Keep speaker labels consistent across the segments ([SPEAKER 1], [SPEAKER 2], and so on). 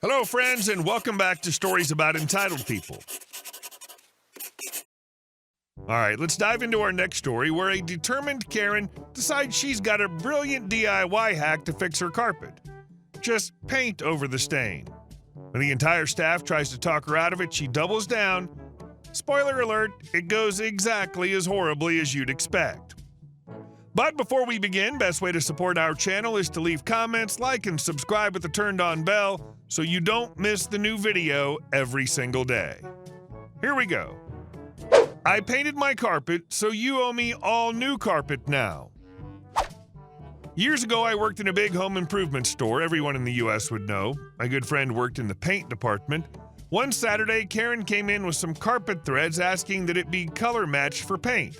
[SPEAKER 1] Hello, friends, and welcome back to Stories About Entitled People. All right, let's dive into our next story where a determined Karen decides she's got a brilliant DIY hack to fix her carpet. Just paint over the stain. When the entire staff tries to talk her out of it, she doubles down. Spoiler alert, it goes exactly as horribly as you'd expect. But before we begin, best way to support our channel is to leave comments, like, and subscribe with the turned-on bell so you don't miss the new video every single day. Here we go. I painted my carpet, so you owe me all new carpet now. Years ago, I worked in a big home improvement store everyone in the U.S. would know. My good friend worked in the paint department. One Saturday, Karen came in with some carpet threads asking that it be color matched for paint.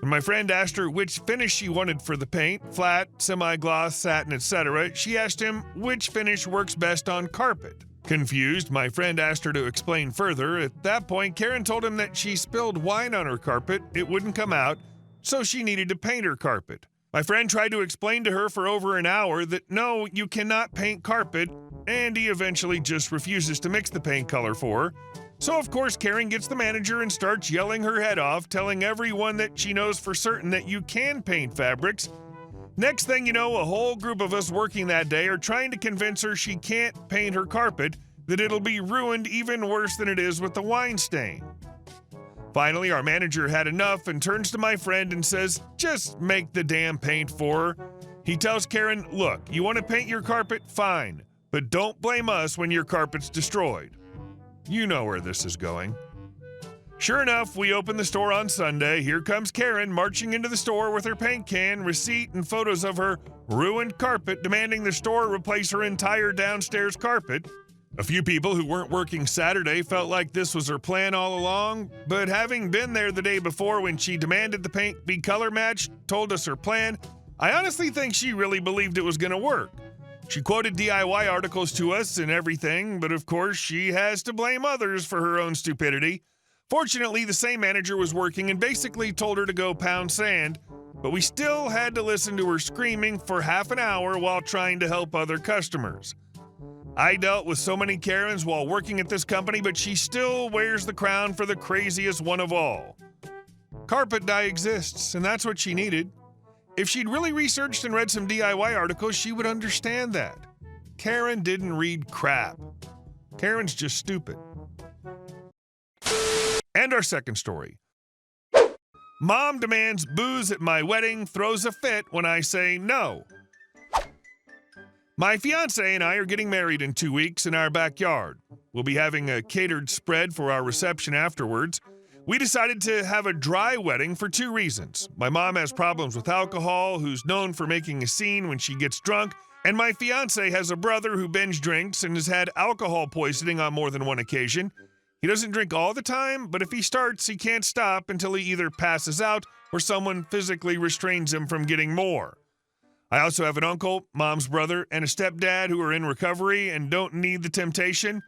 [SPEAKER 1] When my friend asked her which finish she wanted for the paint, flat, semi-gloss, satin, etc., she asked him which finish works best on carpet. Confused, my friend asked her to explain further. At that point, Karen told him that she spilled wine on her carpet, it wouldn't come out, so she needed to paint her carpet. My friend tried to explain to her for over an hour that no, you cannot paint carpet, and he eventually just refuses to mix the paint color for her. So of course Karen gets the manager and starts yelling her head off, telling everyone that she knows for certain that you can paint fabrics. Next thing you know, a whole group of us working that day are trying to convince her she can't paint her carpet, that it'll be ruined even worse than it is with the wine stain. Finally, our manager had enough and turns to my friend and says, just make the damn paint for her. He tells Karen, look, you want to paint your carpet? Fine, but don't blame us when your carpet's destroyed. You know where this is going. Sure enough, we open the store on Sunday. Here comes Karen marching into the store with her paint can, receipt, and photos of her ruined carpet, demanding the store replace her entire downstairs carpet. A few people who weren't working Saturday felt like this was her plan all along, but having been there the day before when she demanded the paint be color matched, told us her plan, I honestly think she really believed it was going to work. She quoted DIY articles to us and everything, but of course she has to blame others for her own stupidity. Fortunately, the same manager was working and basically told her to go pound sand, but we still had to listen to her screaming for half an hour while trying to help other customers. I dealt with so many Karens while working at this company, but she still wears the crown for the craziest one of all. Carpet dye exists, and that's what she needed. If she'd really researched and read some DIY articles, she would understand that. Karen didn't read crap. Karen's just stupid. And our second story. Mom demands booze at my wedding, throws a fit when I say no. My fiance and I are getting married in 2 weeks in our backyard. We'll be having a catered spread for our reception afterwards. We decided to have a dry wedding for 2 reasons. My mom has problems with alcohol, who's known for making a scene when she gets drunk, and my fiance has a brother who binge drinks and has had alcohol poisoning on more than one occasion. He doesn't drink all the time, but if he starts, he can't stop until he either passes out or someone physically restrains him from getting more. I also have an uncle, mom's brother, and a stepdad who are in recovery and don't need the temptation.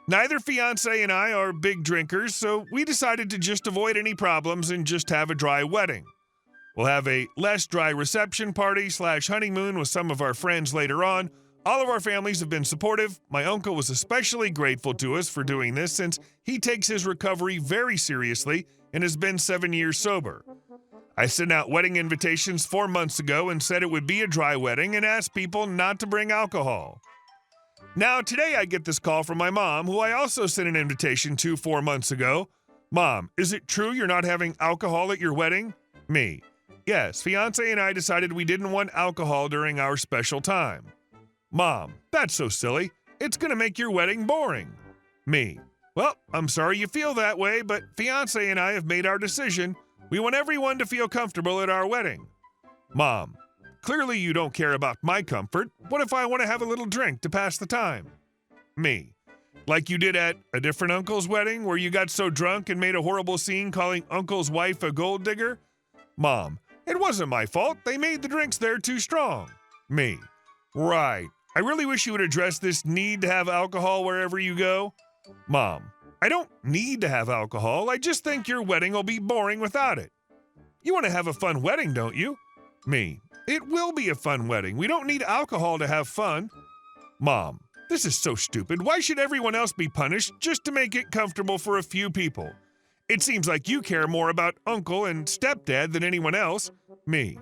[SPEAKER 1] Neither fiance and I are big drinkers, so we decided to just avoid any problems and just have a dry wedding. We'll have a less dry reception party / honeymoon with some of our friends later on. All of our families have been supportive. My uncle was especially grateful to us for doing this since he takes his recovery very seriously and has been 7 years sober. I sent out wedding invitations 4 months ago and said it would be a dry wedding and asked people not to bring alcohol. Now, today I get this call from my mom, who I also sent an invitation to 4 months ago. Mom, is it true you're not having alcohol at your wedding? Me. Yes, fiance and I decided we didn't want alcohol during our special time. Mom, that's so silly. It's going to make your wedding boring. Me. Well, I'm sorry you feel that way, but fiance and I have made our decision. We want everyone to feel comfortable at our wedding. Mom. Clearly you don't care about my comfort. What if I want to have a little drink to pass the time? Me. Like you did at a different uncle's wedding where you got so drunk and made a horrible scene calling uncle's wife a gold digger? Mom. It wasn't my fault. They made the drinks there too strong. Me. Right. I really wish you would address this need to have alcohol wherever you go. Mom. I don't need to have alcohol. I just think your wedding will be boring without it. You want to have a fun wedding, don't you? Me. It will be a fun wedding. We don't need alcohol to have fun. Mom. This is so stupid. Why should everyone else be punished just to make it comfortable for a few people? It seems like you care more about uncle and stepdad than anyone else. Me.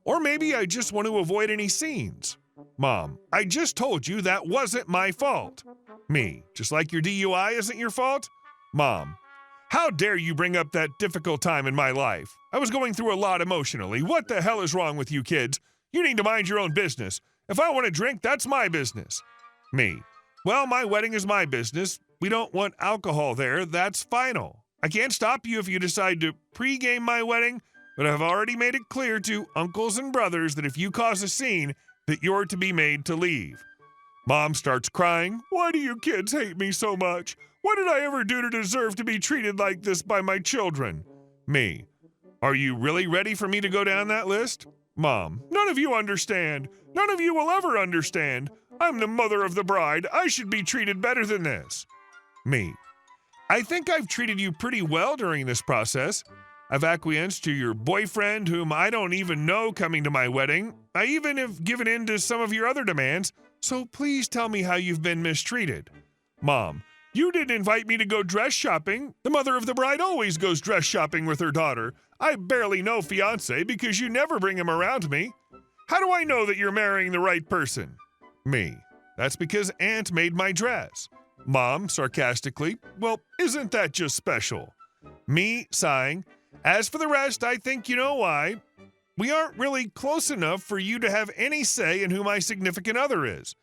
[SPEAKER 1] Or maybe I just want to avoid any scenes. Mom, I just told you that wasn't my fault. Me, just like your DUI isn't your fault? Mom, how dare you bring up that difficult time in my life? I was going through a lot emotionally. What the hell is wrong with you kids? You need to mind your own business. If I want to drink, that's my business. Me, well, my wedding is my business. We don't want alcohol there. That's final. I can't stop you if you decide to pregame my wedding, but I've already made it clear to uncles and brothers that if you cause a scene, that you're to be made to leave. Mom starts crying. Why do you kids hate me so much? What did I ever do to deserve to be treated like this by my children? Me, are you really ready for me to go down that list? Mom, none of you understand. None of you will ever understand. I'm the mother of the bride. I should be treated better than this. Me, I think I've treated you pretty well during this process. I've acquiesced to your boyfriend, whom I don't even know, coming to my wedding. I even have given in to some of your other demands, so please tell me how you've been mistreated. Mom, you didn't invite me to go dress shopping. The mother of the bride always goes dress shopping with her daughter. I barely know fiancé because you never bring him around me. How do I know that you're marrying the right person? Me, that's because Aunt made my dress. Mom, sarcastically, well, isn't that just special? Me, sighing, as for the rest, I think you know why. We aren't really close enough for you to have any say in who my significant other is.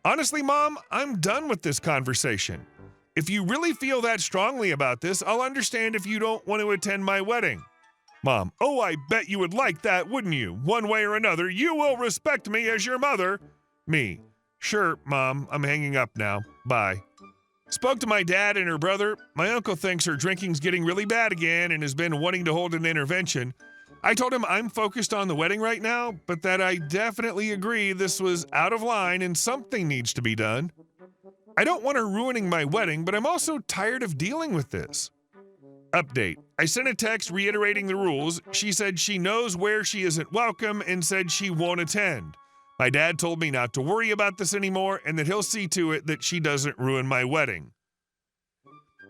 [SPEAKER 1] Honestly, Mom, I'm done with this conversation. If you really feel that strongly about this, I'll understand if you don't want to attend my wedding. Mom, oh, I bet you would like that, wouldn't you? One way or another, you will respect me as your mother. Me, sure, Mom, I'm hanging up now. Bye. Spoke to my dad and her brother. My uncle thinks her drinking's getting really bad again and has been wanting to hold an intervention. I told him I'm focused on the wedding right now, but that I definitely agree this was out of line and something needs to be done. I don't want her ruining my wedding, but I'm also tired of dealing with this. Update. I sent a text reiterating the rules. She said she knows where she isn't welcome and said she won't attend. My dad told me not to worry about this anymore and that he'll see to it that she doesn't ruin my wedding.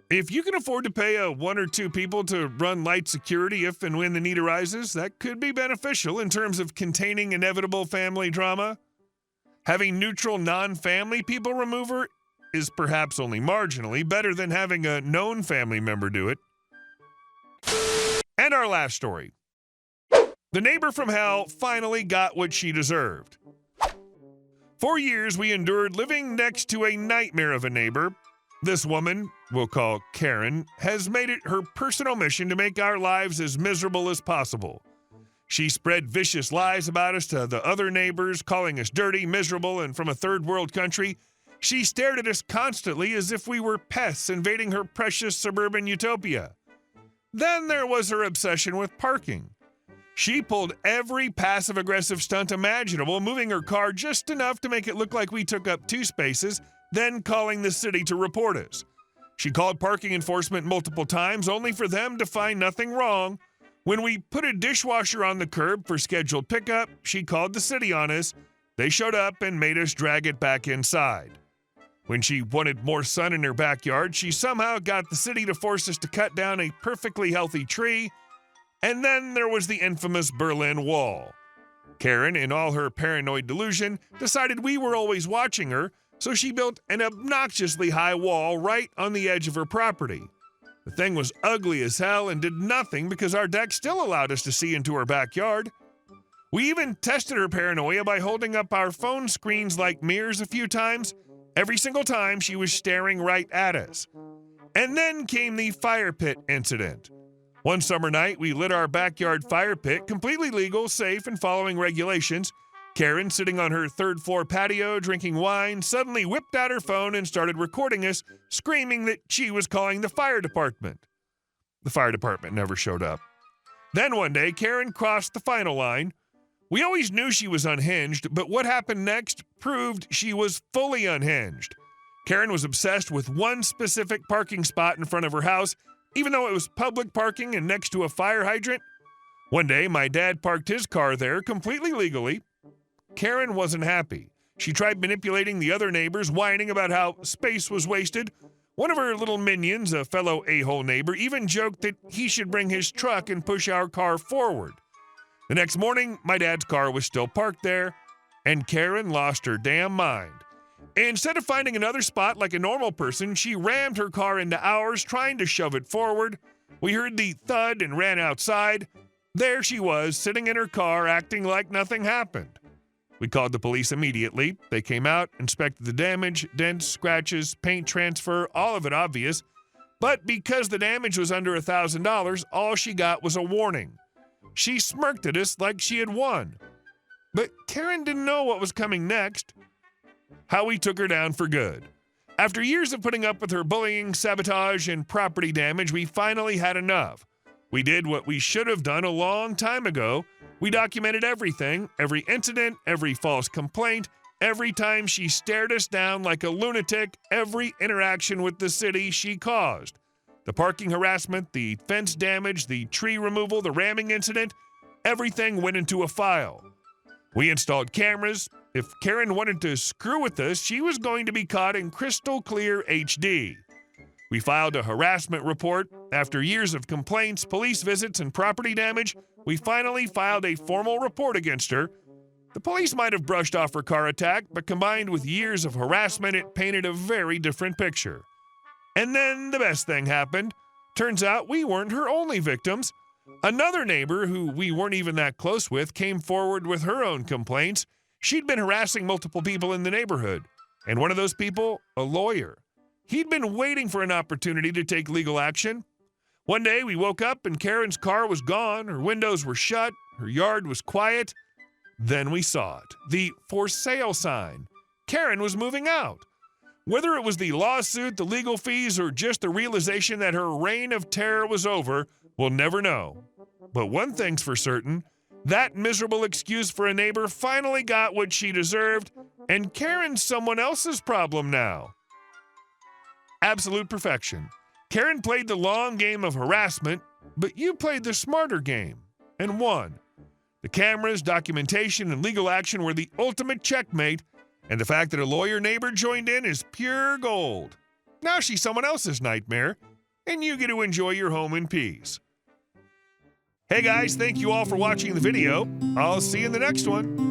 [SPEAKER 1] If you can afford to pay one or two people to run light security if and when the need arises, that could be beneficial in terms of containing inevitable family drama. Having neutral non-family people remove her is perhaps only marginally better than having a known family member do it. And our last story. The neighbor from hell finally got what she deserved. For years, we endured living next to a nightmare of a neighbor. This woman, we'll call Karen, has made it her personal mission to make our lives as miserable as possible. She spread vicious lies about us to the other neighbors, calling us dirty, miserable, and from a third world country. She stared at us constantly as if we were pests invading her precious suburban utopia. Then there was her obsession with parking. She pulled every passive-aggressive stunt imaginable, moving her car just enough to make it look like we took up 2 spaces, then calling the city to report us. She called parking enforcement multiple times, only for them to find nothing wrong. When we put a dishwasher on the curb for scheduled pickup, she called the city on us. They showed up and made us drag it back inside. When she wanted more sun in her backyard, she somehow got the city to force us to cut down a perfectly healthy tree. And then there was the infamous Berlin Wall. Karen, in all her paranoid delusion, decided we were always watching her, so she built an obnoxiously high wall right on the edge of her property. The thing was ugly as hell and did nothing because our deck still allowed us to see into her backyard. We even tested her paranoia by holding up our phone screens like mirrors a few times. Every single time she was staring right at us. And then came the fire pit incident. One summer night, we lit our backyard fire pit, completely legal, safe, and following regulations. Karen, sitting on her 3rd-floor patio drinking wine, suddenly whipped out her phone and started recording us, screaming that she was calling the fire department. The fire department never showed up. Then one day, Karen crossed the final line. We always knew she was unhinged, but what happened next proved she was fully unhinged. Karen was obsessed with one specific parking spot in front of her house, even though it was public parking and next to a fire hydrant. One day, my dad parked his car there completely legally. Karen wasn't happy. She tried manipulating the other neighbors, whining about how space was wasted. One of her little minions, a fellow a-hole neighbor, even joked that he should bring his truck and push our car forward. The next morning, my dad's car was still parked there, and Karen lost her damn mind. Instead of finding another spot like a normal person, she rammed her car into ours, trying to shove it forward. We heard the thud and ran outside. There she was, sitting in her car, acting like nothing happened. We called the police immediately. They came out, inspected the damage, dents, scratches, paint transfer, all of it obvious. But because the damage was under $1,000, all she got was a warning. She smirked at us like she had won. But Karen didn't know what was coming next. How we took her down for good. After years of putting up with her bullying, sabotage, and property damage, we finally had enough. We did what we should have done a long time ago. We documented everything, every incident, every false complaint, every time she stared us down like a lunatic, every interaction with the city she caused. The parking harassment, the fence damage, the tree removal, the ramming incident, everything went into a file. We installed cameras. If Karen wanted to screw with us, she was going to be caught in crystal clear HD. We filed a harassment report. After years of complaints, police visits, and property damage, we finally filed a formal report against her. The police might have brushed off her car attack, but combined with years of harassment, it painted a very different picture. And then the best thing happened. Turns out we weren't her only victims. Another neighbor, who we weren't even that close with, came forward with her own complaints. She'd been harassing multiple people in the neighborhood. And one of those people, a lawyer. He'd been waiting for an opportunity to take legal action. One day we woke up and Karen's car was gone, her windows were shut, her yard was quiet. Then we saw it, the for sale sign. Karen was moving out. Whether it was the lawsuit, the legal fees, or just the realization that her reign of terror was over, we'll never know. But one thing's for certain, that miserable excuse for a neighbor finally got what she deserved, and Karen's someone else's problem now. Absolute perfection. Karen played the long game of harassment, but you played the smarter game and won. The cameras, documentation, and legal action were the ultimate checkmate, and the fact that a lawyer neighbor joined in is pure gold. Now she's someone else's nightmare, and you get to enjoy your home in peace. Hey guys, thank you all for watching the video. I'll see you in the next one.